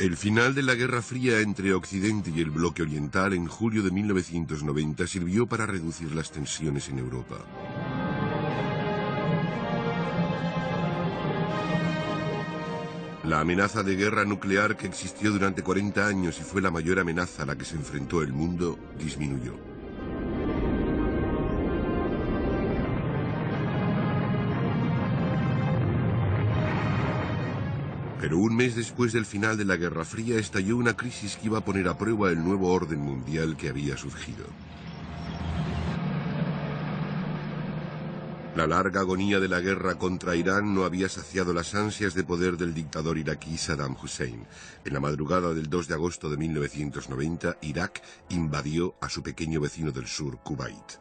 El final de la Guerra Fría entre Occidente y el bloque oriental en julio de 1990 sirvió para reducir las tensiones en Europa. La amenaza de guerra nuclear que existió durante 40 años y fue la mayor amenaza a la que se enfrentó el mundo, disminuyó. Pero un mes después del final de la Guerra Fría estalló una crisis que iba a poner a prueba el nuevo orden mundial que había surgido. La larga agonía de la guerra contra Irán no había saciado las ansias de poder del dictador iraquí Saddam Hussein. En la madrugada del 2 de agosto de 1990, Irak invadió a su pequeño vecino del sur, Kuwait.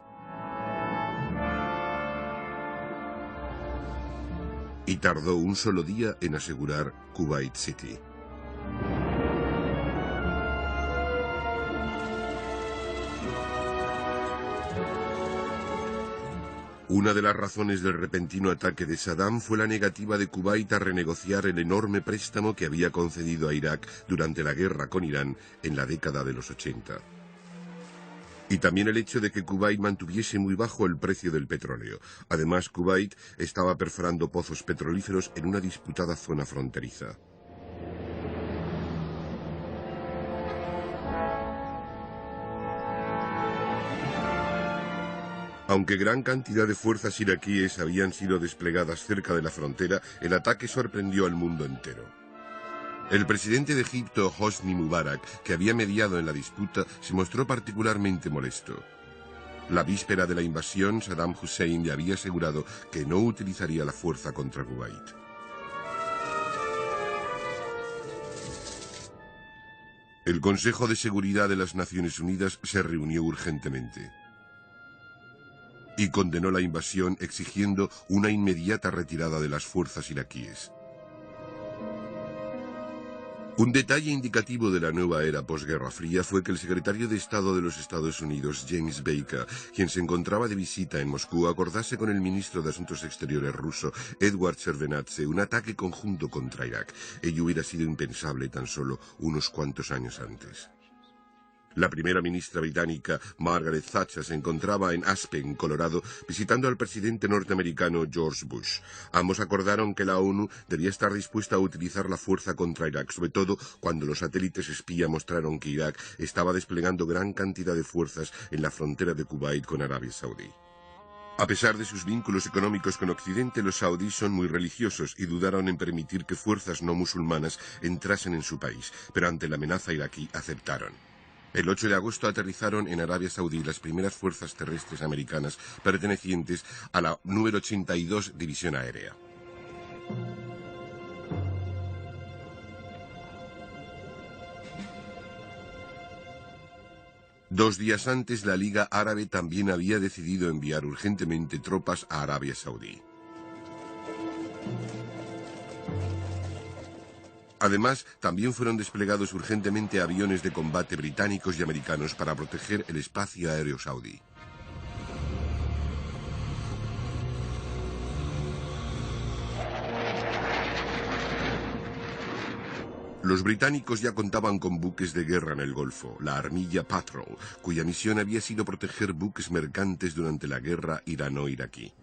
Y tardó un solo día en asegurar Kuwait City. Una de las razones del repentino ataque de Saddam fue la negativa de Kuwait a renegociar el enorme préstamo que había concedido a Irak durante la guerra con Irán en la década de los 80. Y también el hecho de que Kuwait mantuviese muy bajo el precio del petróleo. Además, Kuwait estaba perforando pozos petrolíferos en una disputada zona fronteriza. Aunque gran cantidad de fuerzas iraquíes habían sido desplegadas cerca de la frontera, el ataque sorprendió al mundo entero. El presidente de Egipto, Hosni Mubarak, que había mediado en la disputa, se mostró particularmente molesto. La víspera de la invasión, Saddam Hussein le había asegurado que no utilizaría la fuerza contra Kuwait. El Consejo de Seguridad de las Naciones Unidas se reunió urgentemente y condenó la invasión exigiendo una inmediata retirada de las fuerzas iraquíes. Un detalle indicativo de la nueva era posguerra fría fue que el secretario de Estado de los Estados Unidos, James Baker, quien se encontraba de visita en Moscú, acordase con el ministro de Asuntos Exteriores ruso, Eduard Shevardnadze, un ataque conjunto contra Irak. Ello hubiera sido impensable tan solo unos cuantos años antes. La primera ministra británica, Margaret Thatcher, se encontraba en Aspen, Colorado, visitando al presidente norteamericano George Bush. Ambos acordaron que la ONU debía estar dispuesta a utilizar la fuerza contra Irak, sobre todo cuando los satélites espía mostraron que Irak estaba desplegando gran cantidad de fuerzas en la frontera de Kuwait con Arabia Saudí. A pesar de sus vínculos económicos con Occidente, los saudíes son muy religiosos y dudaron en permitir que fuerzas no musulmanas entrasen en su país, pero ante la amenaza iraquí aceptaron. El 8 de agosto aterrizaron en Arabia Saudí las primeras fuerzas terrestres americanas pertenecientes a la número 82 División Aérea. Dos días antes, la Liga Árabe también había decidido enviar urgentemente tropas a Arabia Saudí. Además, también fueron desplegados urgentemente aviones de combate británicos y americanos para proteger el espacio aéreo saudí. Los británicos ya contaban con buques de guerra en el Golfo, la Armilla Patrol, cuya misión había sido proteger buques mercantes durante la guerra irano-iraquí.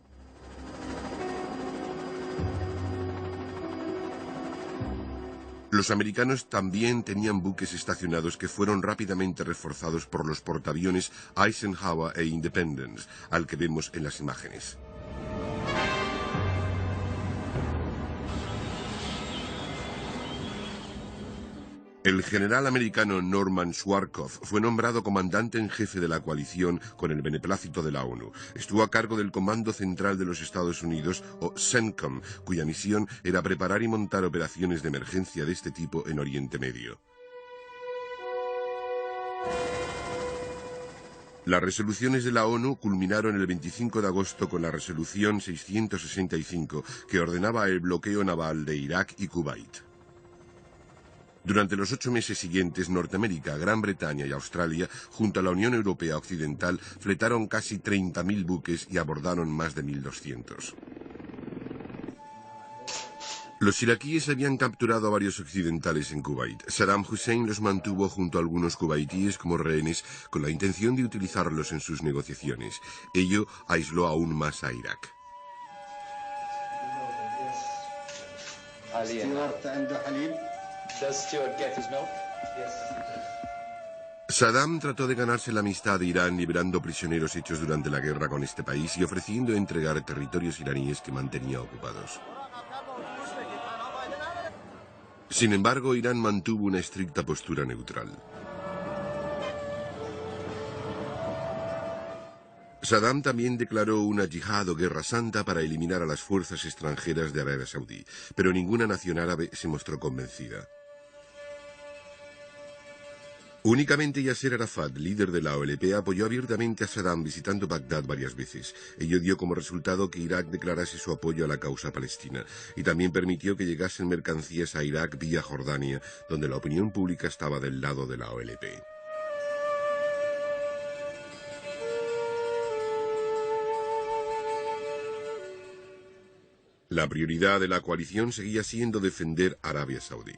Los americanos también tenían buques estacionados que fueron rápidamente reforzados por los portaaviones Eisenhower e Independence, al que vemos en las imágenes. El general americano Norman Schwarzkopf fue nombrado comandante en jefe de la coalición con el beneplácito de la ONU. Estuvo a cargo del Comando Central de los Estados Unidos, o CENTCOM, cuya misión era preparar y montar operaciones de emergencia de este tipo en Oriente Medio. Las resoluciones de la ONU culminaron el 25 de agosto con la resolución 665, que ordenaba el bloqueo naval de Irak y Kuwait. Durante los 8 meses siguientes, Norteamérica, Gran Bretaña y Australia, junto a la Unión Europea Occidental, fletaron casi 30.000 buques y abordaron más de 1.200. Los iraquíes habían capturado a varios occidentales en Kuwait. Saddam Hussein los mantuvo junto a algunos kuwaitíes como rehenes con la intención de utilizarlos en sus negociaciones. Ello aisló aún más a Irak. Saddam trató de ganarse la amistad de Irán liberando prisioneros hechos durante la guerra con este país y ofreciendo entregar territorios iraníes que mantenía ocupados. Sin embargo, Irán mantuvo una estricta postura neutral. Saddam también declaró una yihad o guerra santa para eliminar a las fuerzas extranjeras de Arabia Saudí, pero ninguna nación árabe se mostró convencida. Únicamente Yasser Arafat, líder de la OLP, apoyó abiertamente a Saddam visitando Bagdad varias veces. Ello dio como resultado que Irak declarase su apoyo a la causa palestina y también permitió que llegasen mercancías a Irak vía Jordania, donde la opinión pública estaba del lado de la OLP. La prioridad de la coalición seguía siendo defender Arabia Saudí.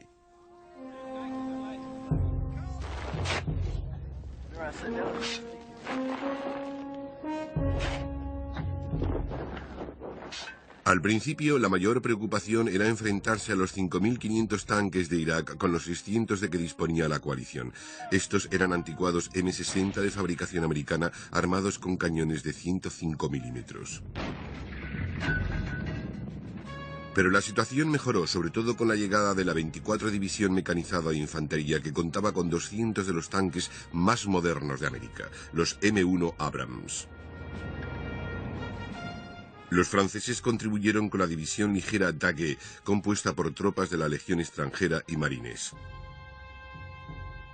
Al principio, la mayor preocupación era enfrentarse a los 5.500 tanques de Irak con los 600 de que disponía la coalición. Estos eran anticuados M60 de fabricación americana armados con cañones de 105 milímetros. Pero la situación mejoró, sobre todo con la llegada de la 24 División Mecanizada de Infantería, que contaba con 200 de los tanques más modernos de América, los M1 Abrams. Los franceses contribuyeron con la División Ligera Daguet, compuesta por tropas de la Legión extranjera y marines.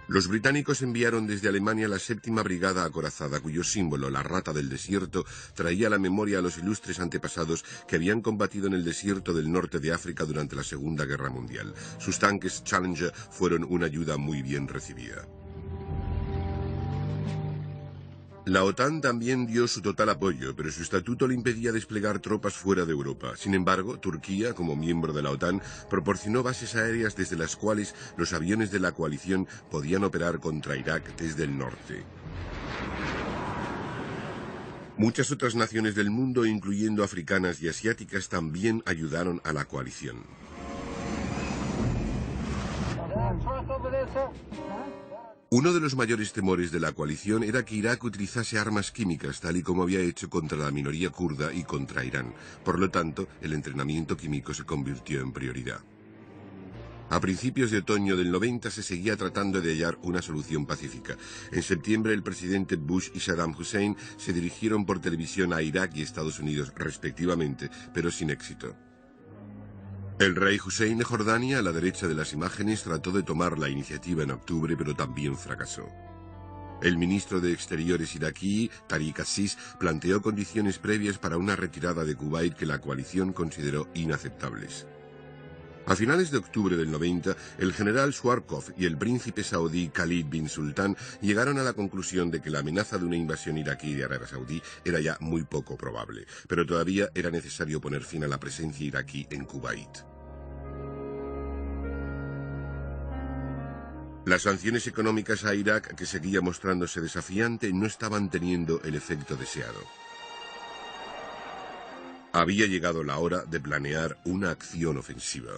Los británicos enviaron desde Alemania la 7ª Brigada Acorazada, cuyo símbolo, la rata del desierto, traía a la memoria a los ilustres antepasados que habían combatido en el desierto del norte de África durante la Segunda Guerra Mundial. Sus tanques Challenger fueron una ayuda muy bien recibida. La OTAN también dio su total apoyo, pero su estatuto le impedía desplegar tropas fuera de Europa. Sin embargo, Turquía, como miembro de la OTAN, proporcionó bases aéreas desde las cuales los aviones de la coalición podían operar contra Irak desde el norte. Muchas otras naciones del mundo, incluyendo africanas y asiáticas, también ayudaron a la coalición. Uno de los mayores temores de la coalición era que Irak utilizase armas químicas, tal y como había hecho contra la minoría kurda y contra Irán. Por lo tanto, el entrenamiento químico se convirtió en prioridad. A principios de otoño del 90 se seguía tratando de hallar una solución pacífica. En septiembre, el presidente Bush y Saddam Hussein se dirigieron por televisión a Irak y Estados Unidos, respectivamente, pero sin éxito. El rey Hussein de Jordania, a la derecha de las imágenes, trató de tomar la iniciativa en octubre, pero también fracasó. El ministro de Exteriores iraquí, Tariq Aziz, planteó condiciones previas para una retirada de Kuwait que la coalición consideró inaceptables. A finales de octubre del 90, el general Schwarzkopf y el príncipe saudí Khalid bin Sultan llegaron a la conclusión de que la amenaza de una invasión iraquí de Arabia Saudí era ya muy poco probable, pero todavía era necesario poner fin a la presencia iraquí en Kuwait. Las sanciones económicas a Irak, que seguía mostrándose desafiante, no estaban teniendo el efecto deseado. Había llegado la hora de planear una acción ofensiva.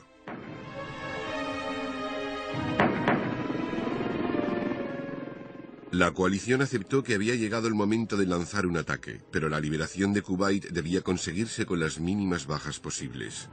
La coalición aceptó que había llegado el momento de lanzar un ataque, pero la liberación de Kuwait debía conseguirse con las mínimas bajas posibles.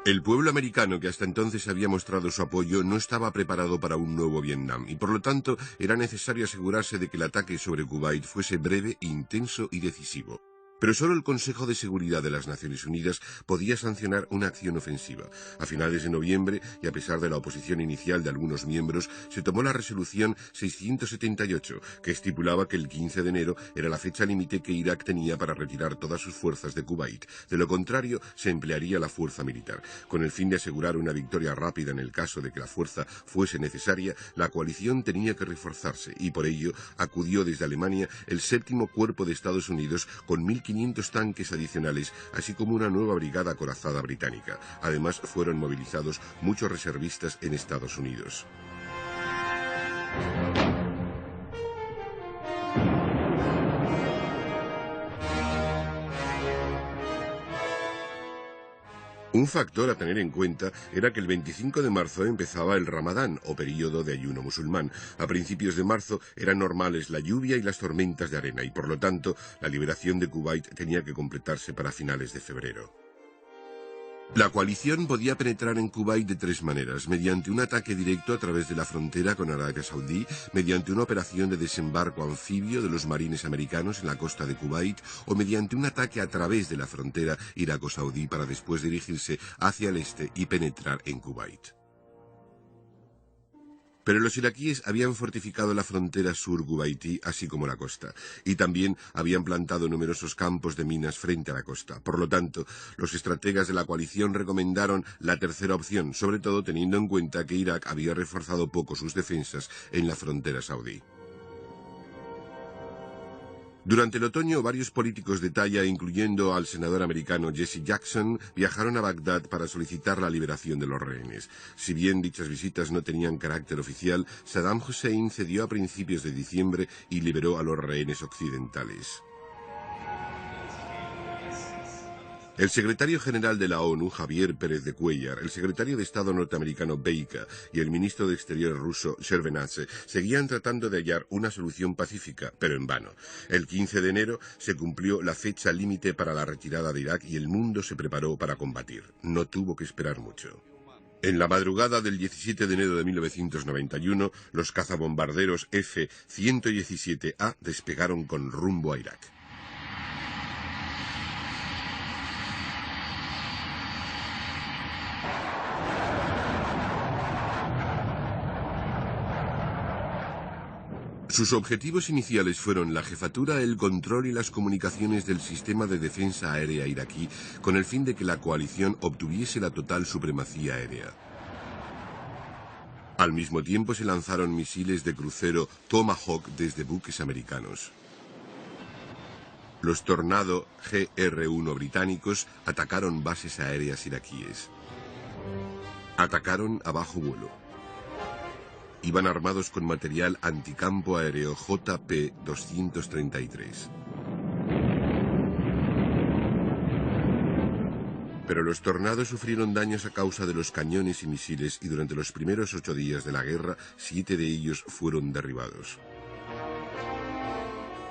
El pueblo americano, que hasta entonces había mostrado su apoyo, no estaba preparado para un nuevo Vietnam y por lo tanto era necesario asegurarse de que el ataque sobre Kuwait fuese breve, intenso y decisivo. Pero solo el Consejo de Seguridad de las Naciones Unidas podía sancionar una acción ofensiva. A finales de noviembre, y a pesar de la oposición inicial de algunos miembros, se tomó la resolución 678, que estipulaba que el 15 de enero era la fecha límite que Irak tenía para retirar todas sus fuerzas de Kuwait. De lo contrario, se emplearía la fuerza militar. Con el fin de asegurar una victoria rápida en el caso de que la fuerza fuese necesaria, la coalición tenía que reforzarse, y por ello acudió desde Alemania el séptimo Cuerpo de Estados Unidos con 1.500 tanques adicionales, así como una nueva brigada acorazada británica. Además, fueron movilizados muchos reservistas en Estados Unidos. Un factor a tener en cuenta era que el 25 de marzo empezaba el Ramadán, o período de ayuno musulmán. A principios de marzo eran normales la lluvia y las tormentas de arena, y por lo tanto la liberación de Kuwait tenía que completarse para finales de febrero. La coalición podía penetrar en Kuwait de tres maneras: mediante un ataque directo a través de la frontera con Arabia Saudí, mediante una operación de desembarco anfibio de los marines americanos en la costa de Kuwait, o mediante un ataque a través de la frontera iraco-saudí para después dirigirse hacia el este y penetrar en Kuwait. Pero los iraquíes habían fortificado la frontera sur kuwaití, así como la costa, y también habían plantado numerosos campos de minas frente a la costa. Por lo tanto, los estrategas de la coalición recomendaron la tercera opción, sobre todo teniendo en cuenta que Irak había reforzado poco sus defensas en la frontera saudí. Durante el otoño, varios políticos de talla, incluyendo al senador americano Jesse Jackson, viajaron a Bagdad para solicitar la liberación de los rehenes. Si bien dichas visitas no tenían carácter oficial, Saddam Hussein cedió a principios de diciembre y liberó a los rehenes occidentales. El secretario general de la ONU, Javier Pérez de Cuéllar, el secretario de Estado norteamericano Baker y el ministro de Exteriores ruso Shevardnadze seguían tratando de hallar una solución pacífica, pero en vano. El 15 de enero se cumplió la fecha límite para la retirada de Irak y el mundo se preparó para combatir. No tuvo que esperar mucho. En la madrugada del 17 de enero de 1991, los cazabombarderos F-117A despegaron con rumbo a Irak. Sus objetivos iniciales fueron la jefatura, el control y las comunicaciones del sistema de defensa aérea iraquí, con el fin de que la coalición obtuviese la total supremacía aérea. Al mismo tiempo se lanzaron misiles de crucero Tomahawk desde buques americanos. Los Tornado GR-1 británicos atacaron bases aéreas iraquíes. Atacaron a bajo vuelo. Iban armados con material anticampo aéreo JP-233. Pero los Tornado sufrieron daños a causa de los cañones y misiles y durante los primeros 8 días de la guerra, 7 de ellos fueron derribados.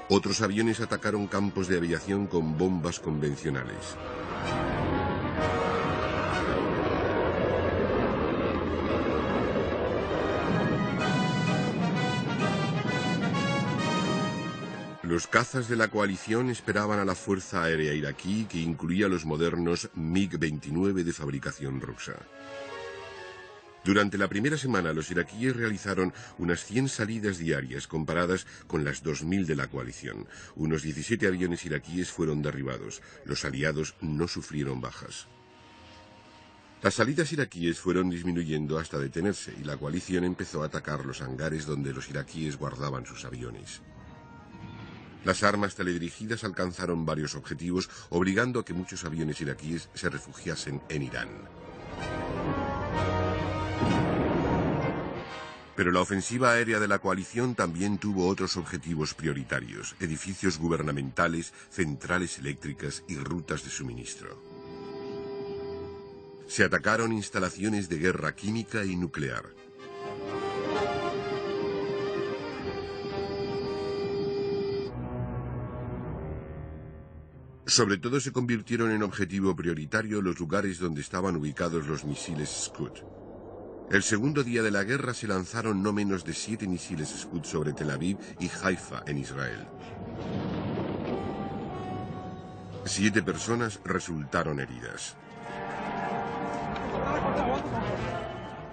Otros aviones atacaron campos de aviación con bombas convencionales. Los cazas de la coalición esperaban a la Fuerza Aérea iraquí, que incluía los modernos MiG-29 de fabricación rusa. Durante la primera semana, los iraquíes realizaron unas 100 salidas diarias, comparadas con las 2.000 de la coalición. Unos 17 aviones iraquíes fueron derribados. Los aliados no sufrieron bajas. Las salidas iraquíes fueron disminuyendo hasta detenerse, y la coalición empezó a atacar los hangares donde los iraquíes guardaban sus aviones. Las armas teledirigidas alcanzaron varios objetivos, obligando a que muchos aviones iraquíes se refugiasen en Irán. Pero la ofensiva aérea de la coalición también tuvo otros objetivos prioritarios: edificios gubernamentales, centrales eléctricas y rutas de suministro. Se atacaron instalaciones de guerra química y nuclear. Sobre todo se convirtieron en objetivo prioritario los lugares donde estaban ubicados los misiles Scud. El segundo día de la guerra se lanzaron no menos de 7 misiles Scud sobre Tel Aviv y Haifa en Israel. 7 personas resultaron heridas.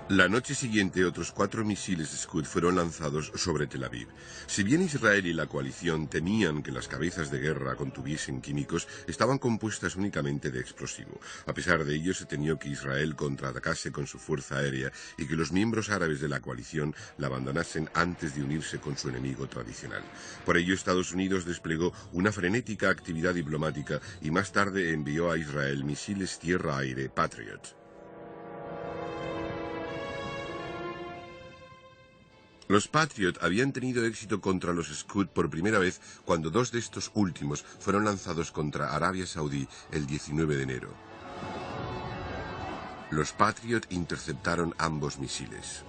La noche siguiente, otros 4 misiles Scud fueron lanzados sobre Tel Aviv. Si bien Israel y la coalición temían que las cabezas de guerra contuviesen químicos, estaban compuestas únicamente de explosivo. A pesar de ello, se temió que Israel contraatacase con su fuerza aérea y que los miembros árabes de la coalición la abandonasen antes de unirse con su enemigo tradicional. Por ello, Estados Unidos desplegó una frenética actividad diplomática y más tarde envió a Israel misiles tierra-aire Patriot. Los Patriot habían tenido éxito contra los Scud por primera vez cuando 2 de estos últimos fueron lanzados contra Arabia Saudí el 19 de enero. Los Patriot interceptaron ambos misiles.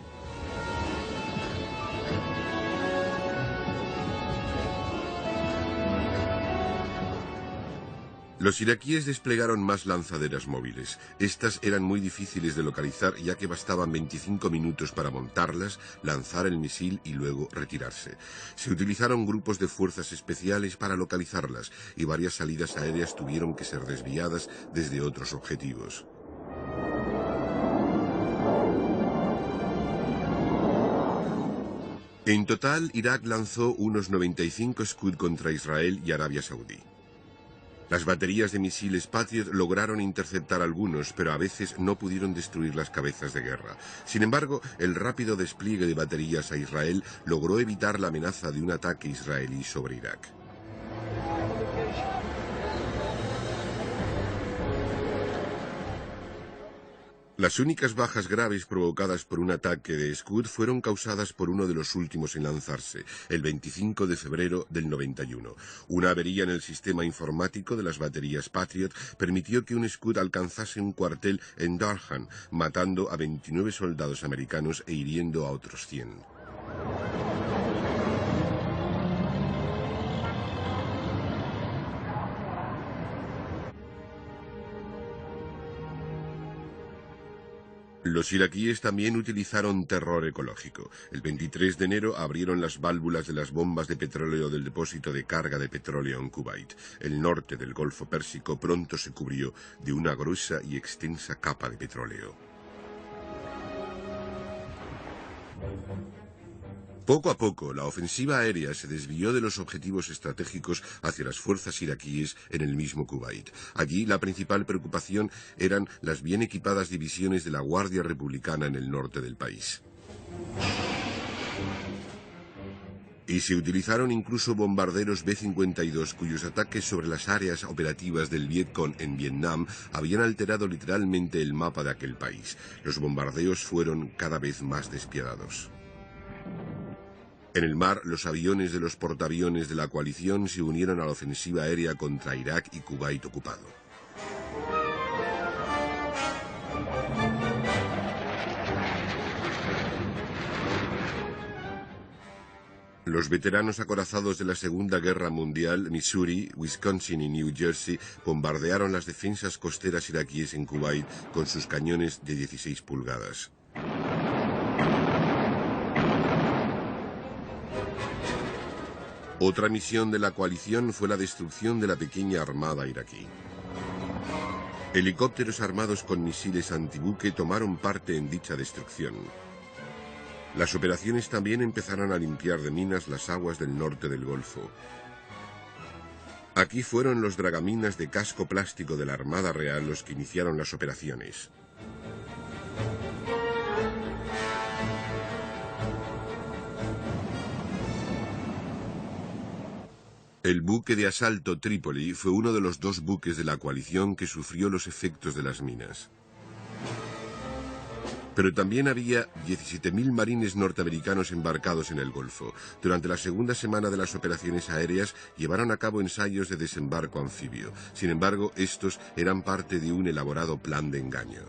Los iraquíes desplegaron más lanzaderas móviles. Estas eran muy difíciles de localizar ya que bastaban 25 minutos para montarlas, lanzar el misil y luego retirarse. Se utilizaron grupos de fuerzas especiales para localizarlas y varias salidas aéreas tuvieron que ser desviadas desde otros objetivos. En total, Irak lanzó unos 95 Scud contra Israel y Arabia Saudí. Las baterías de misiles Patriot lograron interceptar algunos, pero a veces no pudieron destruir las cabezas de guerra. Sin embargo, el rápido despliegue de baterías a Israel logró evitar la amenaza de un ataque israelí sobre Irak. Las únicas bajas graves provocadas por un ataque de Scud fueron causadas por uno de los últimos en lanzarse, el 25 de febrero del 91. Una avería en el sistema informático de las baterías Patriot permitió que un Scud alcanzase un cuartel en Darhan, matando a 29 soldados americanos e hiriendo a otros 100. Los iraquíes también utilizaron terror ecológico. El 23 de enero abrieron las válvulas de las bombas de petróleo del depósito de carga de petróleo en Kuwait. El norte del Golfo Pérsico pronto se cubrió de una gruesa y extensa capa de petróleo. Poco a poco, la ofensiva aérea se desvió de los objetivos estratégicos hacia las fuerzas iraquíes en el mismo Kuwait. Allí, la principal preocupación eran las bien equipadas divisiones de la Guardia Republicana en el norte del país. Y se utilizaron incluso bombarderos B-52 cuyos ataques sobre las áreas operativas del Vietcong en Vietnam habían alterado literalmente el mapa de aquel país. Los bombardeos fueron cada vez más despiadados. En el mar, los aviones de los portaaviones de la coalición se unieron a la ofensiva aérea contra Irak y Kuwait ocupado. Los veteranos acorazados de la Segunda Guerra Mundial, Missouri, Wisconsin y New Jersey, bombardearon las defensas costeras iraquíes en Kuwait con sus cañones de 16 pulgadas. Otra misión de la coalición fue la destrucción de la pequeña armada iraquí. Helicópteros armados con misiles antibuque tomaron parte en dicha destrucción. Las operaciones también empezaron a limpiar de minas las aguas del norte del Golfo. Aquí fueron los dragaminas de casco plástico de la Armada Real los que iniciaron las operaciones. El buque de asalto Trípoli fue uno de los 2 buques de la coalición que sufrió los efectos de las minas. Pero también había 17.000 marines norteamericanos embarcados en el Golfo. Durante la segunda semana de las operaciones aéreas llevaron a cabo ensayos de desembarco anfibio. Sin embargo, estos eran parte de un elaborado plan de engaño.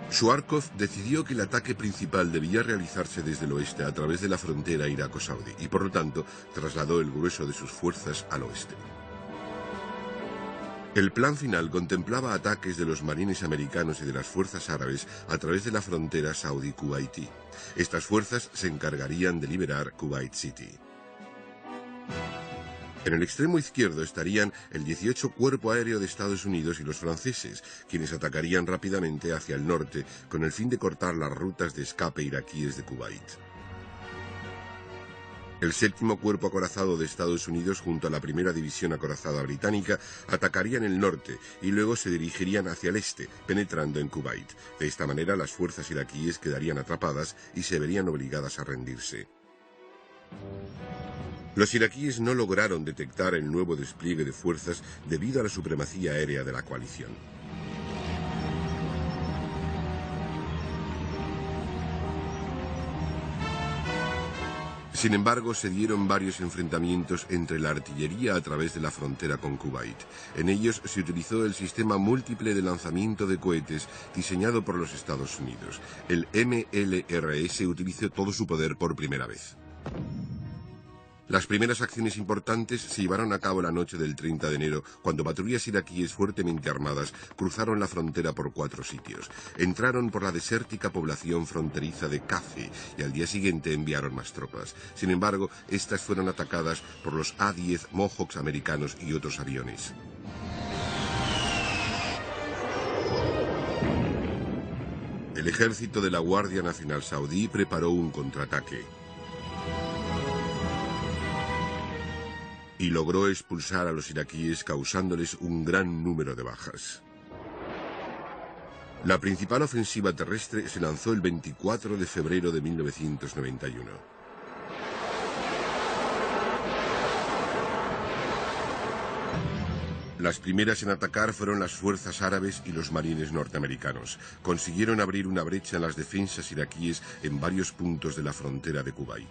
Schwarzkopf decidió que el ataque principal debía realizarse desde el oeste a través de la frontera iraco-saudí y por lo tanto trasladó el grueso de sus fuerzas al oeste. El plan final contemplaba ataques de los marines americanos y de las fuerzas árabes a través de la frontera saudí-kuwaití. Estas fuerzas se encargarían de liberar Kuwait City. En el extremo izquierdo estarían el 18 Cuerpo Aéreo de Estados Unidos y los franceses, quienes atacarían rápidamente hacia el norte con el fin de cortar las rutas de escape iraquíes de Kuwait. El 7º Cuerpo Acorazado de Estados Unidos junto a la 1ª División Acorazada Británica atacarían el norte y luego se dirigirían hacia el este, penetrando en Kuwait. De esta manera las fuerzas iraquíes quedarían atrapadas y se verían obligadas a rendirse. Los iraquíes no lograron detectar el nuevo despliegue de fuerzas debido a la supremacía aérea de la coalición. Sin embargo, se dieron varios enfrentamientos entre la artillería a través de la frontera con Kuwait. En ellos se utilizó el sistema múltiple de lanzamiento de cohetes diseñado por los Estados Unidos. El MLRS utilizó todo su poder por primera vez. Las primeras acciones importantes se llevaron a cabo la noche del 30 de enero, cuando patrullas iraquíes fuertemente armadas cruzaron la frontera por 4 sitios. Entraron por la desértica población fronteriza de Kafi y al día siguiente enviaron más tropas. Sin embargo, estas fueron atacadas por los A-10 Mohawks americanos y otros aviones. El ejército de la Guardia Nacional Saudí preparó un contraataque y logró expulsar a los iraquíes causándoles un gran número de bajas. La principal ofensiva terrestre se lanzó el 24 de febrero de 1991. Las primeras en atacar fueron las fuerzas árabes y los marines norteamericanos. Consiguieron abrir una brecha en las defensas iraquíes en varios puntos de la frontera de Kuwait.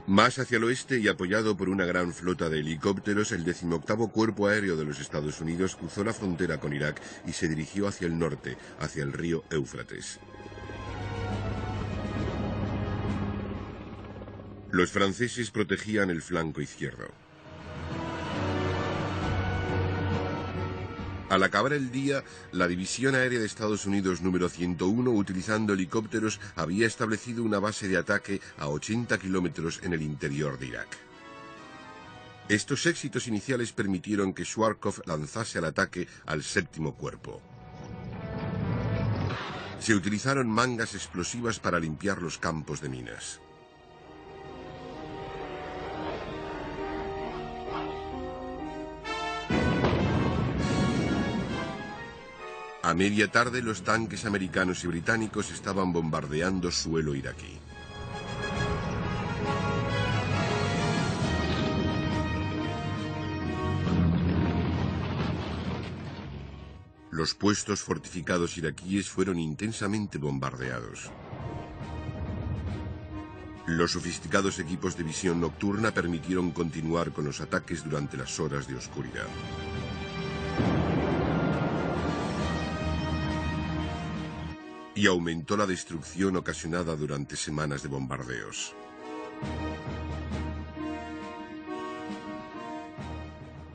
Más hacia el oeste y apoyado por una gran flota de helicópteros, el 18º Cuerpo Aéreo de los Estados Unidos cruzó la frontera con Irak y se dirigió hacia el norte, hacia el río Éufrates. Los franceses protegían el flanco izquierdo. Al acabar el día, la División Aérea de Estados Unidos número 101, utilizando helicópteros, había establecido una base de ataque a 80 kilómetros en el interior de Irak. Estos éxitos iniciales permitieron que Schwarzkopf lanzase al ataque al 7º Cuerpo. Se utilizaron mangas explosivas para limpiar los campos de minas. A media tarde, los tanques americanos y británicos estaban bombardeando suelo iraquí. Los puestos fortificados iraquíes fueron intensamente bombardeados. Los sofisticados equipos de visión nocturna permitieron continuar con los ataques durante las horas de oscuridad. Y aumentó la destrucción ocasionada durante semanas de bombardeos.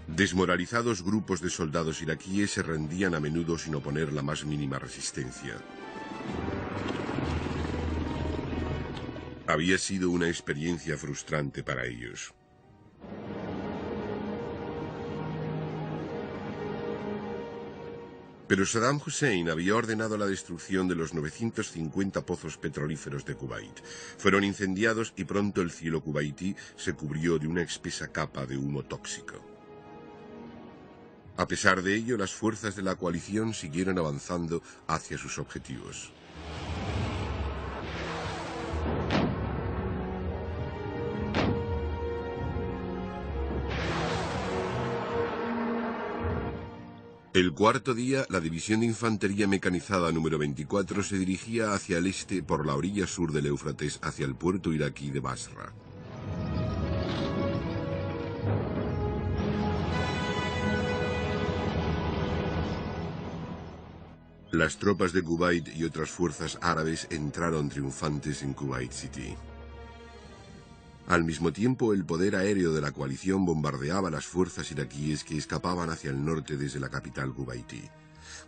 Desmoralizados grupos de soldados iraquíes se rendían a menudo sin oponer la más mínima resistencia. Había sido una experiencia frustrante para ellos. Pero Saddam Hussein había ordenado la destrucción de los 950 pozos petrolíferos de Kuwait. Fueron incendiados y pronto el cielo kuwaití se cubrió de una espesa capa de humo tóxico. A pesar de ello, las fuerzas de la coalición siguieron avanzando hacia sus objetivos. El cuarto día, la División de Infantería Mecanizada número 24 se dirigía hacia el este por la orilla sur del Éufrates hacia el puerto iraquí de Basra. Las tropas de Kuwait y otras fuerzas árabes entraron triunfantes en Kuwait City. Al mismo tiempo, el poder aéreo de la coalición bombardeaba las fuerzas iraquíes que escapaban hacia el norte desde la capital kuwaití.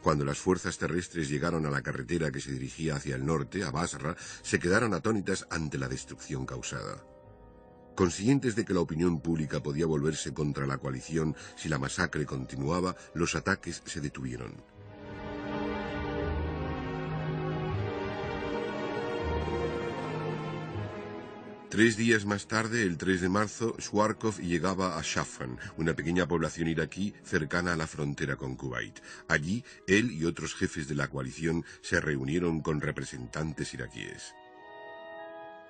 Cuando las fuerzas terrestres llegaron a la carretera que se dirigía hacia el norte, a Basra, se quedaron atónitas ante la destrucción causada. Conscientes de que la opinión pública podía volverse contra la coalición si la masacre continuaba, los ataques se detuvieron. Tres días más tarde, el 3 de marzo, Schwarzkopf llegaba a Shafran, una pequeña población iraquí cercana a la frontera con Kuwait. Allí, él y otros jefes de la coalición se reunieron con representantes iraquíes.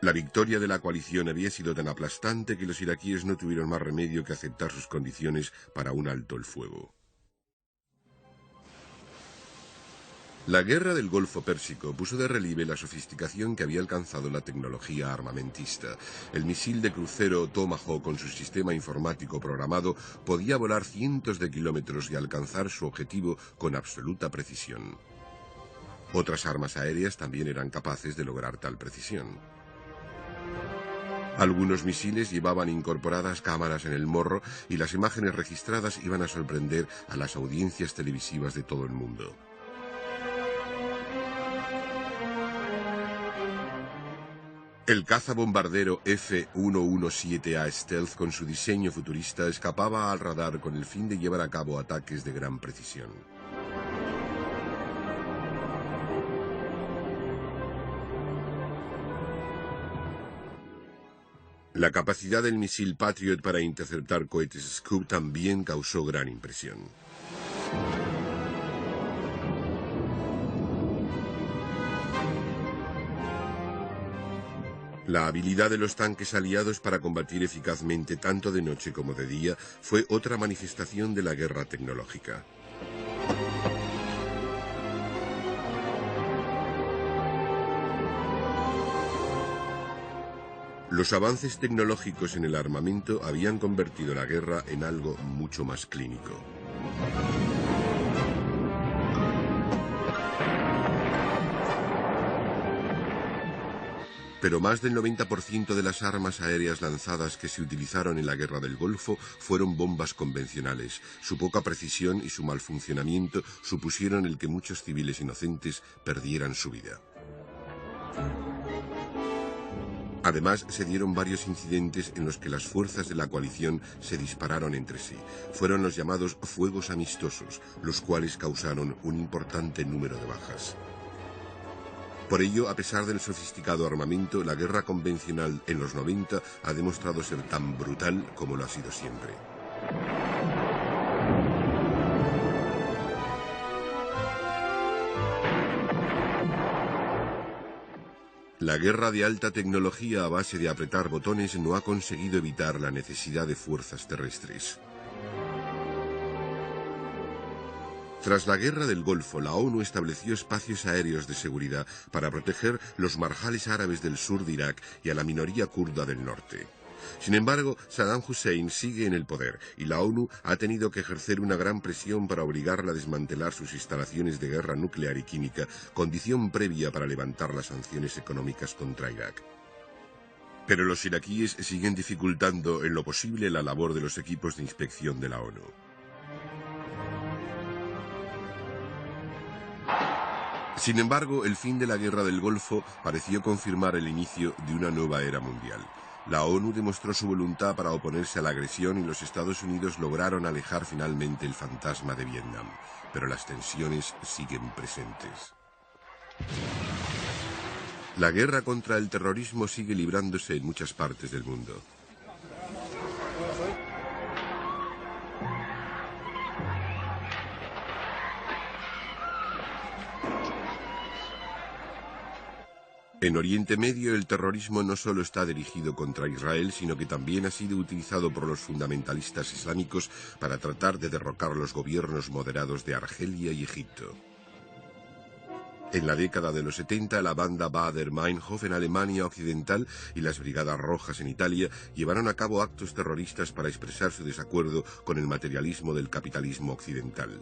La victoria de la coalición había sido tan aplastante que los iraquíes no tuvieron más remedio que aceptar sus condiciones para un alto el fuego. La guerra del Golfo Pérsico puso de relieve la sofisticación que había alcanzado la tecnología armamentista. El misil de crucero Tomahawk, con su sistema informático programado, podía volar cientos de kilómetros y alcanzar su objetivo con absoluta precisión. Otras armas aéreas también eran capaces de lograr tal precisión. Algunos misiles llevaban incorporadas cámaras en el morro y las imágenes registradas iban a sorprender a las audiencias televisivas de todo el mundo. El cazabombardero F-117A Stealth, con su diseño futurista, escapaba al radar con el fin de llevar a cabo ataques de gran precisión. La capacidad del misil Patriot para interceptar cohetes Scud también causó gran impresión. La habilidad de los tanques aliados para combatir eficazmente tanto de noche como de día fue otra manifestación de la guerra tecnológica. Los avances tecnológicos en el armamento habían convertido la guerra en algo mucho más clínico. Pero más del 90% de las armas aéreas lanzadas que se utilizaron en la Guerra del Golfo fueron bombas convencionales. Su poca precisión y su mal funcionamiento supusieron el que muchos civiles inocentes perdieran su vida. Además, se dieron varios incidentes en los que las fuerzas de la coalición se dispararon entre sí. Fueron los llamados fuegos amistosos, los cuales causaron un importante número de bajas. Por ello, a pesar del sofisticado armamento, la guerra convencional en los 90 ha demostrado ser tan brutal como lo ha sido siempre. La guerra de alta tecnología a base de apretar botones no ha conseguido evitar la necesidad de fuerzas terrestres. Tras la Guerra del Golfo, la ONU estableció espacios aéreos de seguridad para proteger los marjales árabes del sur de Irak y a la minoría kurda del norte. Sin embargo, Saddam Hussein sigue en el poder y la ONU ha tenido que ejercer una gran presión para obligarla a desmantelar sus instalaciones de guerra nuclear y química, condición previa para levantar las sanciones económicas contra Irak. Pero los iraquíes siguen dificultando en lo posible la labor de los equipos de inspección de la ONU. Sin embargo, el fin de la Guerra del Golfo pareció confirmar el inicio de una nueva era mundial. La ONU demostró su voluntad para oponerse a la agresión y los Estados Unidos lograron alejar finalmente el fantasma de Vietnam, pero las tensiones siguen presentes. La guerra contra el terrorismo sigue librándose en muchas partes del mundo. En Oriente Medio, el terrorismo no solo está dirigido contra Israel, sino que también ha sido utilizado por los fundamentalistas islámicos para tratar de derrocar los gobiernos moderados de Argelia y Egipto. En la década de los 70, la banda Baader-Meinhof en Alemania Occidental y las Brigadas Rojas en Italia llevaron a cabo actos terroristas para expresar su desacuerdo con el materialismo del capitalismo occidental.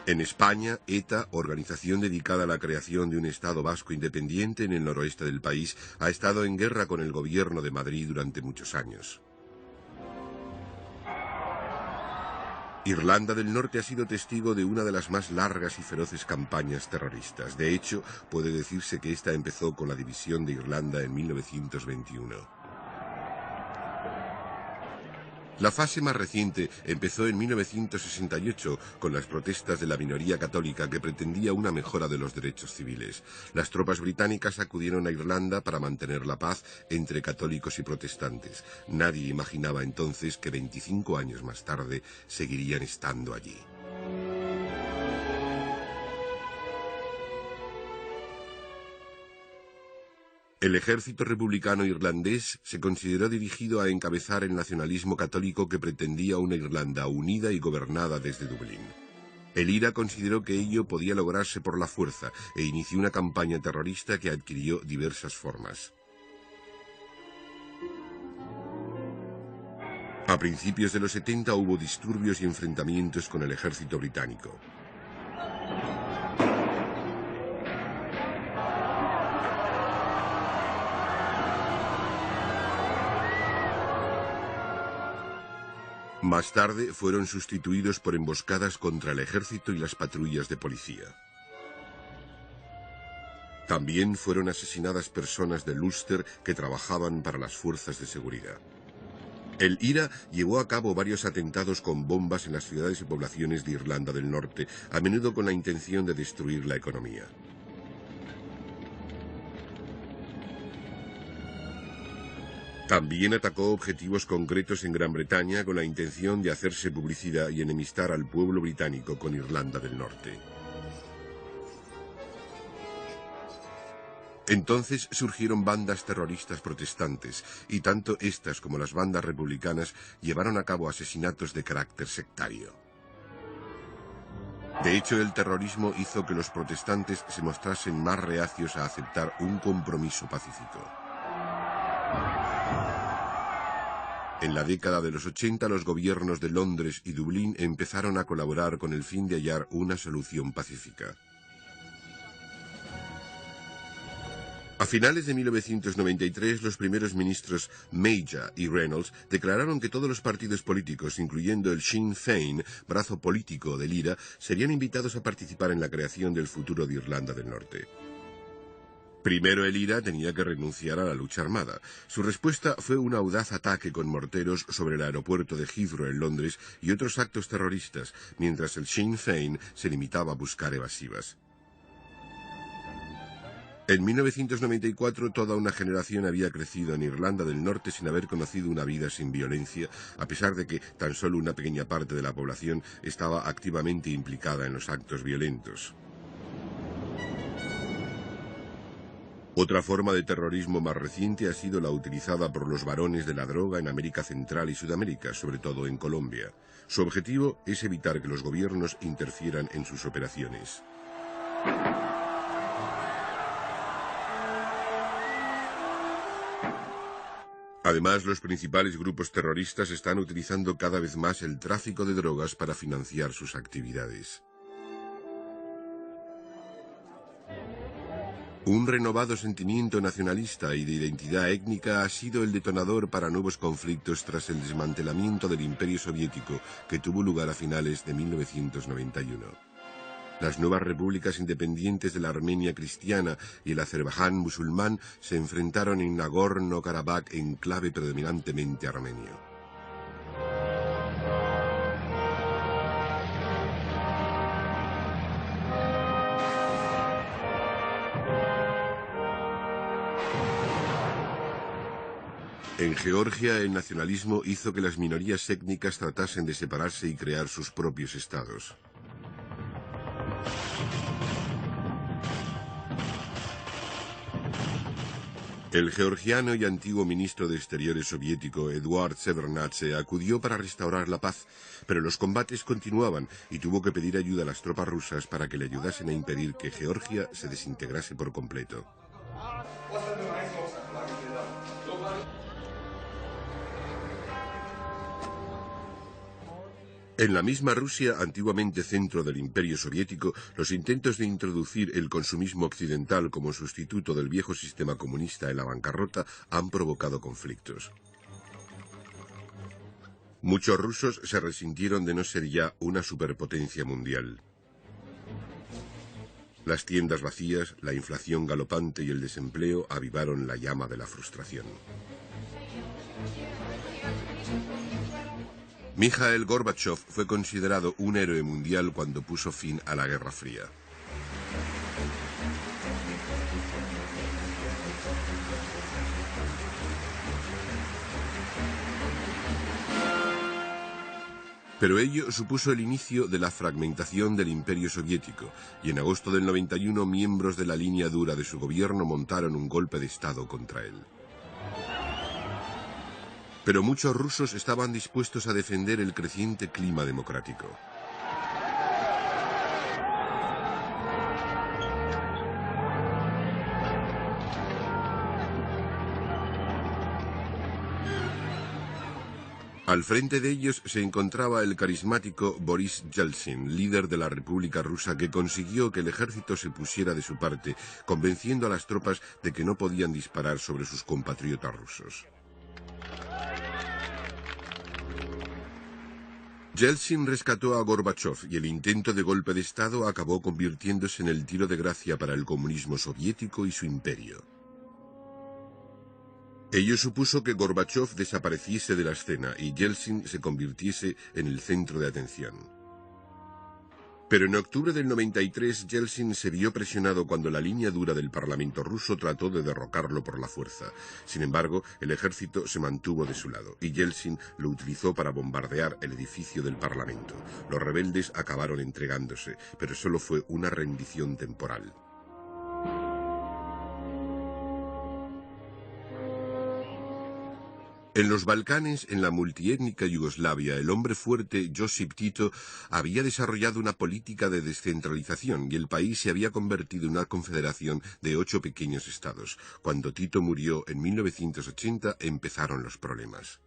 En España, ETA, organización dedicada a la creación de un Estado vasco independiente en el noroeste del país, ha estado en guerra con el gobierno de Madrid durante muchos años. Irlanda del Norte ha sido testigo de una de las más largas y feroces campañas terroristas. De hecho, puede decirse que esta empezó con la división de Irlanda en 1921. La fase más reciente empezó en 1968 con las protestas de la minoría católica que pretendía una mejora de los derechos civiles. Las tropas británicas acudieron a Irlanda para mantener la paz entre católicos y protestantes. Nadie imaginaba entonces que 25 años más tarde seguirían estando allí. El ejército republicano irlandés se consideró dirigido a encabezar el nacionalismo católico que pretendía una Irlanda unida y gobernada desde Dublín. El IRA consideró que ello podía lograrse por la fuerza e inició una campaña terrorista que adquirió diversas formas. A principios de los 70 hubo disturbios y enfrentamientos con el ejército británico. Más tarde fueron sustituidos por emboscadas contra el ejército y las patrullas de policía. También fueron asesinadas personas de Ulster que trabajaban para las fuerzas de seguridad. El IRA llevó a cabo varios atentados con bombas en las ciudades y poblaciones de Irlanda del Norte, a menudo con la intención de destruir la economía. También atacó objetivos concretos en Gran Bretaña con la intención de hacerse publicidad y enemistar al pueblo británico con Irlanda del Norte. Entonces surgieron bandas terroristas protestantes, y tanto estas como las bandas republicanas llevaron a cabo asesinatos de carácter sectario. De hecho, el terrorismo hizo que los protestantes se mostrasen más reacios a aceptar un compromiso pacífico. En la década de los 80, los gobiernos de Londres y Dublín empezaron a colaborar con el fin de hallar una solución pacífica. A finales de 1993, los primeros ministros Major y Reynolds declararon que todos los partidos políticos, incluyendo el Sinn Féin, brazo político del IRA, serían invitados a participar en la creación del futuro de Irlanda del Norte. Primero el IRA tenía que renunciar a la lucha armada. Su respuesta fue un audaz ataque con morteros sobre el aeropuerto de Heathrow en Londres y otros actos terroristas, mientras el Sinn Féin se limitaba a buscar evasivas. En 1994 toda una generación había crecido en Irlanda del Norte sin haber conocido una vida sin violencia, a pesar de que tan solo una pequeña parte de la población estaba activamente implicada en los actos violentos. Otra forma de terrorismo más reciente ha sido la utilizada por los barones de la droga en América Central y Sudamérica, sobre todo en Colombia. Su objetivo es evitar que los gobiernos interfieran en sus operaciones. Además, los principales grupos terroristas están utilizando cada vez más el tráfico de drogas para financiar sus actividades. Un renovado sentimiento nacionalista y de identidad étnica ha sido el detonador para nuevos conflictos tras el desmantelamiento del Imperio Soviético que tuvo lugar a finales de 1991. Las nuevas repúblicas independientes de la Armenia cristiana y el Azerbaiyán musulmán se enfrentaron en Nagorno-Karabaj en clave predominantemente armenio. En Georgia, el nacionalismo hizo que las minorías étnicas tratasen de separarse y crear sus propios estados. El georgiano y antiguo ministro de Exteriores soviético Eduard Shevardnadze acudió para restaurar la paz, pero los combates continuaban y tuvo que pedir ayuda a las tropas rusas para que le ayudasen a impedir que Georgia se desintegrase por completo. En la misma Rusia, antiguamente centro del Imperio Soviético, los intentos de introducir el consumismo occidental como sustituto del viejo sistema comunista en la bancarrota han provocado conflictos. Muchos rusos se resintieron de no ser ya una superpotencia mundial. Las tiendas vacías, la inflación galopante y el desempleo avivaron la llama de la frustración. Mikhail Gorbachov fue considerado un héroe mundial cuando puso fin a la Guerra Fría. Pero ello supuso el inicio de la fragmentación del Imperio Soviético, y en agosto del 91 miembros de la línea dura de su gobierno montaron un golpe de Estado contra él. Pero muchos rusos estaban dispuestos a defender el creciente clima democrático. Al frente de ellos se encontraba el carismático Boris Yeltsin, líder de la República Rusa, que consiguió que el ejército se pusiera de su parte, convenciendo a las tropas de que no podían disparar sobre sus compatriotas rusos. Yeltsin rescató a Gorbachov y el intento de golpe de Estado acabó convirtiéndose en el tiro de gracia para el comunismo soviético y su imperio. Ello supuso que Gorbachov desapareciese de la escena y Yeltsin se convirtiese en el centro de atención. Pero en octubre del 93, Yeltsin se vio presionado cuando la línea dura del Parlamento ruso trató de derrocarlo por la fuerza. Sin embargo, el ejército se mantuvo de su lado y Yeltsin lo utilizó para bombardear el edificio del Parlamento. Los rebeldes acabaron entregándose, pero solo fue una rendición temporal. En los Balcanes, en la multiétnica Yugoslavia, el hombre fuerte Josip Tito había desarrollado una política de descentralización y el país se había convertido en una confederación de 8 pequeños estados. Cuando Tito murió en 1980 empezaron los problemas.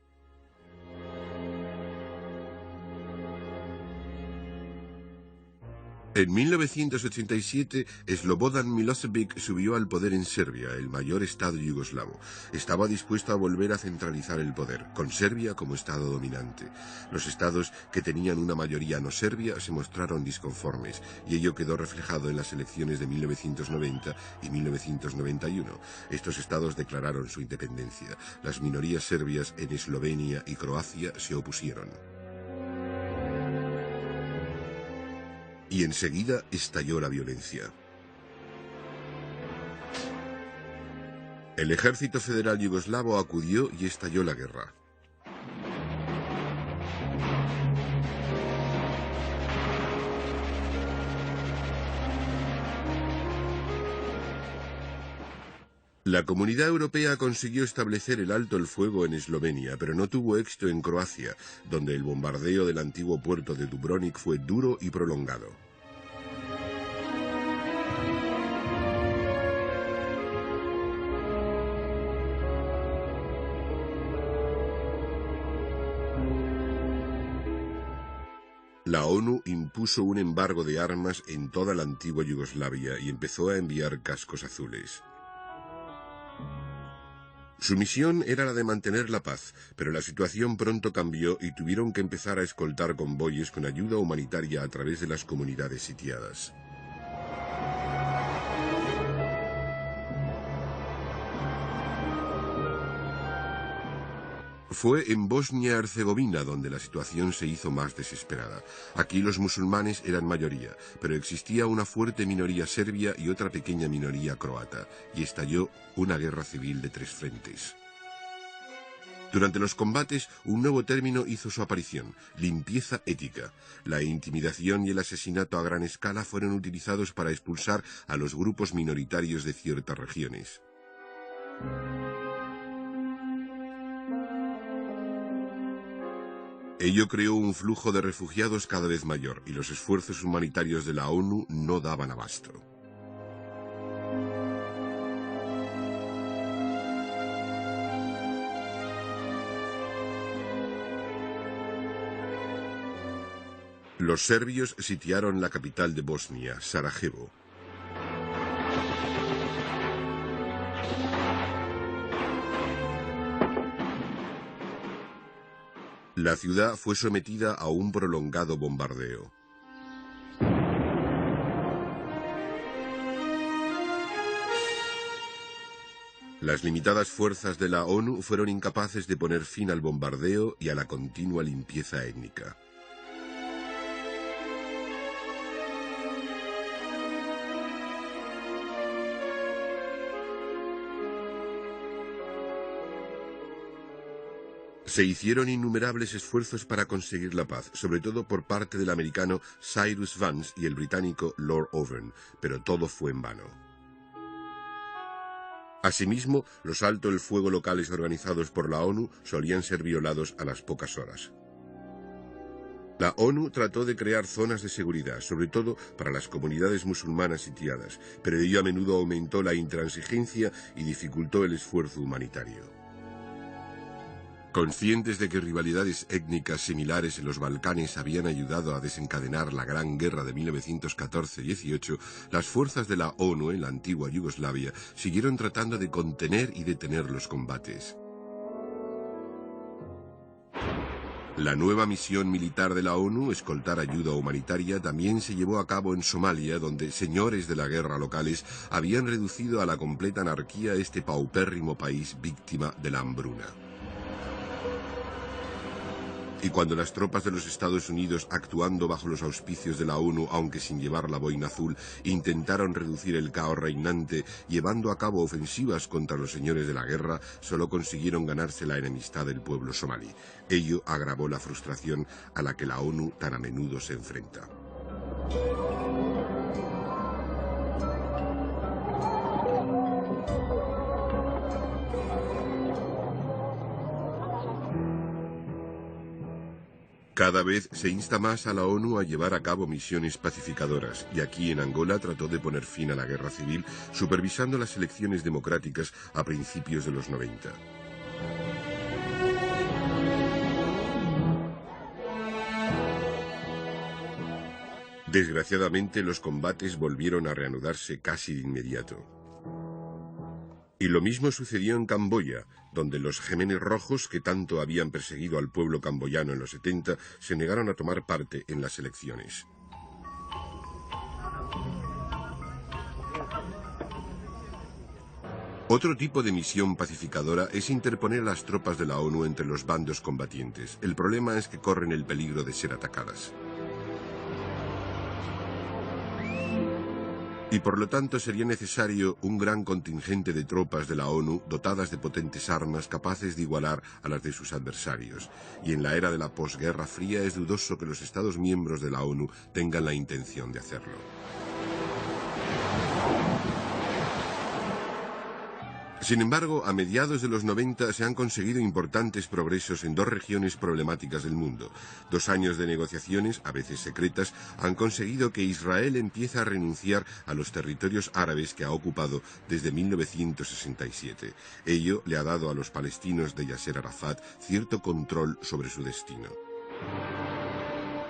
En 1987, Slobodan Milosevic subió al poder en Serbia, el mayor estado yugoslavo. Estaba dispuesto a volver a centralizar el poder, con Serbia como estado dominante. Los estados que tenían una mayoría no serbia se mostraron disconformes, y ello quedó reflejado en las elecciones de 1990 y 1991. Estos estados declararon su independencia. Las minorías serbias en Eslovenia y Croacia se opusieron. Y enseguida estalló la violencia. El ejército federal yugoslavo acudió y estalló la guerra. La Comunidad Europea consiguió establecer el alto el fuego en Eslovenia, pero no tuvo éxito en Croacia, donde el bombardeo del antiguo puerto de Dubrovnik fue duro y prolongado. La ONU impuso un embargo de armas en toda la antigua Yugoslavia y empezó a enviar cascos azules. Su misión era la de mantener la paz, pero la situación pronto cambió y tuvieron que empezar a escoltar convoyes con ayuda humanitaria a través de las comunidades sitiadas. Fue en Bosnia-Herzegovina donde la situación se hizo más desesperada. Aquí los musulmanes eran mayoría, pero existía una fuerte minoría serbia y otra pequeña minoría croata, y estalló una guerra civil de 3 frentes. Durante los combates, un nuevo término hizo su aparición: limpieza ética. La intimidación y el asesinato a gran escala fueron utilizados para expulsar a los grupos minoritarios de ciertas regiones. Ello creó un flujo de refugiados cada vez mayor, y los esfuerzos humanitarios de la ONU no daban abasto. Los serbios sitiaron la capital de Bosnia, Sarajevo. La ciudad fue sometida a un prolongado bombardeo. Las limitadas fuerzas de la ONU fueron incapaces de poner fin al bombardeo y a la continua limpieza étnica. Se hicieron innumerables esfuerzos para conseguir la paz, sobre todo por parte del americano Cyrus Vance y el británico Lord Auburn, pero todo fue en vano. Asimismo, los alto el fuego locales organizados por la ONU solían ser violados a las pocas horas. La ONU trató de crear zonas de seguridad, sobre todo para las comunidades musulmanas sitiadas, pero ello a menudo aumentó la intransigencia y dificultó el esfuerzo humanitario. Conscientes de que rivalidades étnicas similares en los Balcanes habían ayudado a desencadenar la Gran Guerra de 1914-18, las fuerzas de la ONU en la antigua Yugoslavia siguieron tratando de contener y detener los combates. La nueva misión militar de la ONU, escoltar ayuda humanitaria, también se llevó a cabo en Somalia, donde señores de la guerra locales habían reducido a la completa anarquía este paupérrimo país víctima de la hambruna. Y cuando las tropas de los Estados Unidos, actuando bajo los auspicios de la ONU, aunque sin llevar la boina azul, intentaron reducir el caos reinante, llevando a cabo ofensivas contra los señores de la guerra, solo consiguieron ganarse la enemistad del pueblo somalí. Ello agravó la frustración a la que la ONU tan a menudo se enfrenta. Cada vez se insta más a la ONU a llevar a cabo misiones pacificadoras, y aquí en Angola trató de poner fin a la guerra civil, supervisando las elecciones democráticas a principios de los 90. Desgraciadamente, los combates volvieron a reanudarse casi de inmediato. Y lo mismo sucedió en Camboya, donde los Gemenes Rojos, que tanto habían perseguido al pueblo camboyano en los 70, se negaron a tomar parte en las elecciones. Otro tipo de misión pacificadora es interponer a las tropas de la ONU entre los bandos combatientes. El problema es que corren el peligro de ser atacadas. Y por lo tanto sería necesario un gran contingente de tropas de la ONU dotadas de potentes armas capaces de igualar a las de sus adversarios. Y en la era de la posguerra fría es dudoso que los Estados miembros de la ONU tengan la intención de hacerlo. Sin embargo, a mediados de los 90 se han conseguido importantes progresos en dos regiones problemáticas del mundo. 2 años de negociaciones, a veces secretas, han conseguido que Israel empiece a renunciar a los territorios árabes que ha ocupado desde 1967. Ello le ha dado a los palestinos de Yasser Arafat cierto control sobre su destino.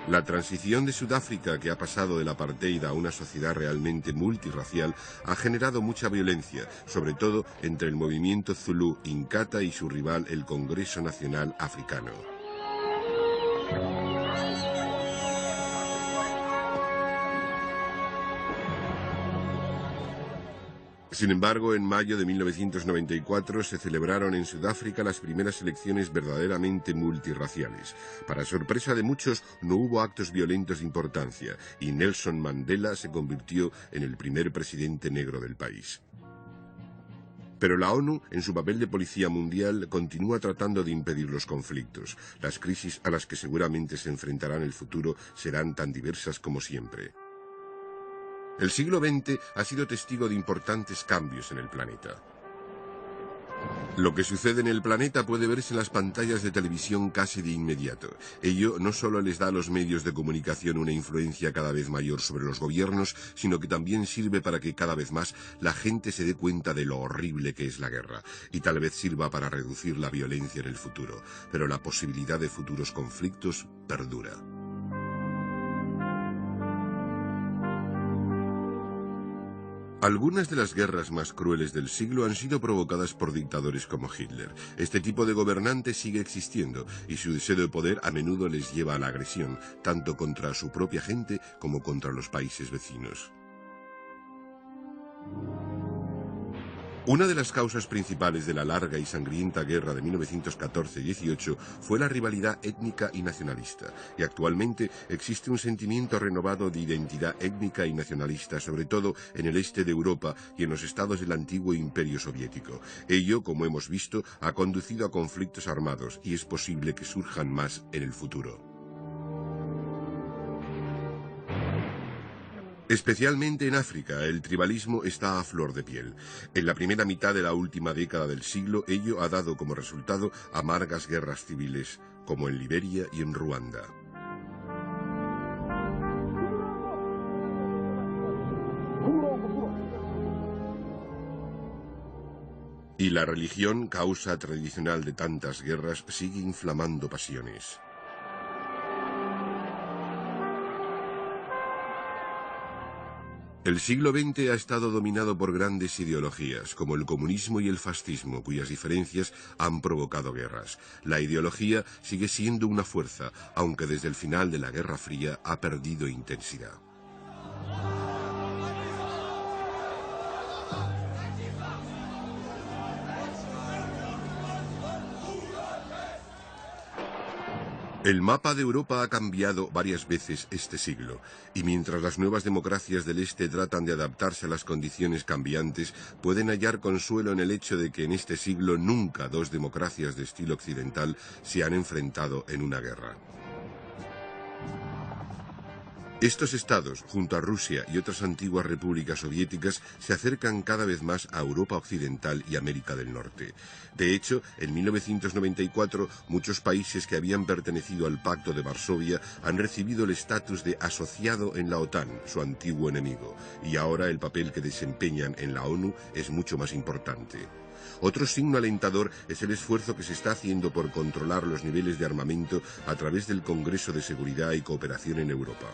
La transición de Sudáfrica, que ha pasado del apartheid a una sociedad realmente multirracial, ha generado mucha violencia, sobre todo entre el movimiento Zulú Inkatha y su rival, el Congreso Nacional Africano. Sin embargo, en mayo de 1994 se celebraron en Sudáfrica las primeras elecciones verdaderamente multirraciales. Para sorpresa de muchos, no hubo actos violentos de importancia, y Nelson Mandela se convirtió en el primer presidente negro del país. Pero la ONU, en su papel de policía mundial, continúa tratando de impedir los conflictos. Las crisis a las que seguramente se enfrentará en el futuro serán tan diversas como siempre. El siglo XX ha sido testigo de importantes cambios en el planeta. Lo que sucede en el planeta puede verse en las pantallas de televisión casi de inmediato. Ello no solo les da a los medios de comunicación una influencia cada vez mayor sobre los gobiernos, sino que también sirve para que cada vez más la gente se dé cuenta de lo horrible que es la guerra, y tal vez sirva para reducir la violencia en el futuro. Pero la posibilidad de futuros conflictos perdura. Algunas de las guerras más crueles del siglo han sido provocadas por dictadores como Hitler. Este tipo de gobernante sigue existiendo y su deseo de poder a menudo les lleva a la agresión, tanto contra su propia gente como contra los países vecinos. Una de las causas principales de la larga y sangrienta guerra de 1914-18 fue la rivalidad étnica y nacionalista, y actualmente existe un sentimiento renovado de identidad étnica y nacionalista, sobre todo en el este de Europa y en los estados del antiguo Imperio Soviético. Ello, como hemos visto, ha conducido a conflictos armados y es posible que surjan más en el futuro. Especialmente en África, el tribalismo está a flor de piel. En la primera mitad de la última década del siglo, ello ha dado como resultado amargas guerras civiles, como en Liberia y en Ruanda. Y la religión, causa tradicional de tantas guerras, sigue inflamando pasiones. El siglo XX ha estado dominado por grandes ideologías, como el comunismo y el fascismo, cuyas diferencias han provocado guerras. La ideología sigue siendo una fuerza, aunque desde el final de la Guerra Fría ha perdido intensidad. El mapa de Europa ha cambiado varias veces este siglo, y mientras las nuevas democracias del Este tratan de adaptarse a las condiciones cambiantes, pueden hallar consuelo en el hecho de que en este siglo nunca dos democracias de estilo occidental se han enfrentado en una guerra. Estos estados, junto a Rusia y otras antiguas repúblicas soviéticas, se acercan cada vez más a Europa Occidental y América del Norte. De hecho, en 1994, muchos países que habían pertenecido al Pacto de Varsovia han recibido el estatus de asociado en la OTAN, su antiguo enemigo, y ahora el papel que desempeñan en la ONU es mucho más importante. Otro signo alentador es el esfuerzo que se está haciendo por controlar los niveles de armamento a través del Congreso de Seguridad y Cooperación en Europa.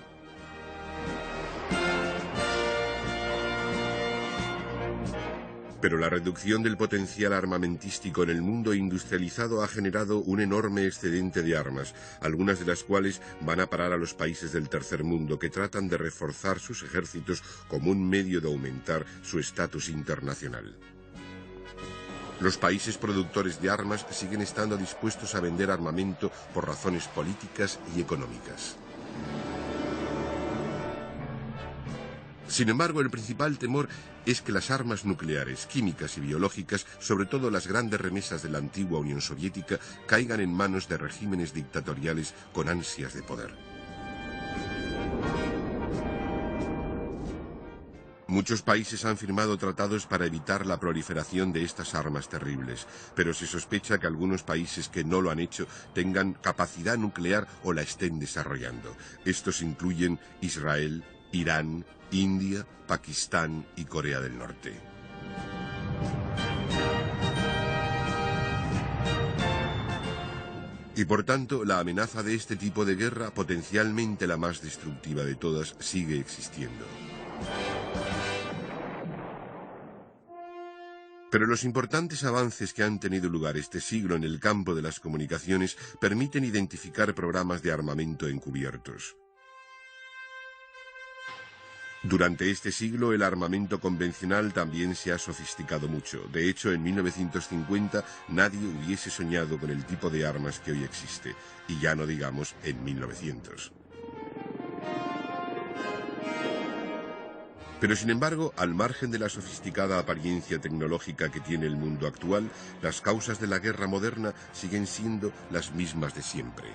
Pero la reducción del potencial armamentístico en el mundo industrializado ha generado un enorme excedente de armas, algunas de las cuales van a parar a los países del tercer mundo que tratan de reforzar sus ejércitos como un medio de aumentar su estatus internacional. Los países productores de armas siguen estando dispuestos a vender armamento por razones políticas y económicas. Sin embargo, el principal temor es que las armas nucleares, químicas y biológicas, sobre todo las grandes remesas de la antigua Unión Soviética, caigan en manos de regímenes dictatoriales con ansias de poder. Muchos países han firmado tratados para evitar la proliferación de estas armas terribles, pero se sospecha que algunos países que no lo han hecho tengan capacidad nuclear o la estén desarrollando. Estos incluyen Israel, Irán, India, Pakistán y Corea del Norte. Y por tanto, la amenaza de este tipo de guerra, potencialmente la más destructiva de todas, sigue existiendo. Pero los importantes avances que han tenido lugar este siglo en el campo de las comunicaciones permiten identificar programas de armamento encubiertos. Durante este siglo el armamento convencional también se ha sofisticado mucho. De hecho, en 1950 nadie hubiese soñado con el tipo de armas que hoy existe, y ya no digamos en 1900. Pero sin embargo, al margen de la sofisticada apariencia tecnológica que tiene el mundo actual, las causas de la guerra moderna siguen siendo las mismas de siempre.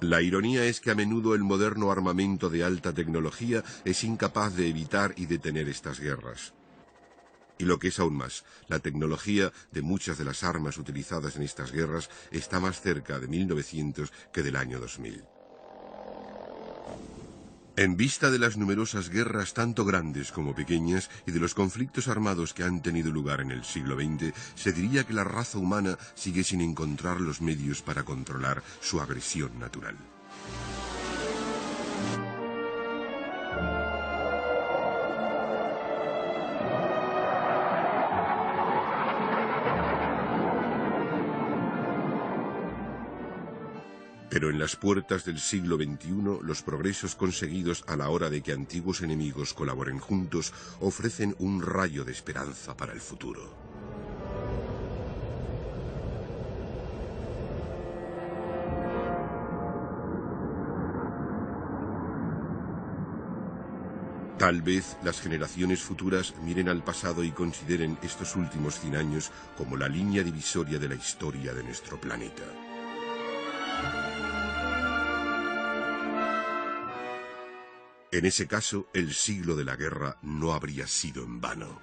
La ironía es que a menudo el moderno armamento de alta tecnología es incapaz de evitar y detener estas guerras. Y lo que es aún más, la tecnología de muchas de las armas utilizadas en estas guerras está más cerca de 1900 que del año 2000. En vista de las numerosas guerras tanto grandes como pequeñas y de los conflictos armados que han tenido lugar en el siglo XX, se diría que la raza humana sigue sin encontrar los medios para controlar su agresión natural. Pero en las puertas del siglo XXI, los progresos conseguidos a la hora de que antiguos enemigos colaboren juntos ofrecen un rayo de esperanza para el futuro. Tal vez las generaciones futuras miren al pasado y consideren estos últimos 100 años como la línea divisoria de la historia de nuestro planeta. En ese caso, el siglo de la guerra no habría sido en vano.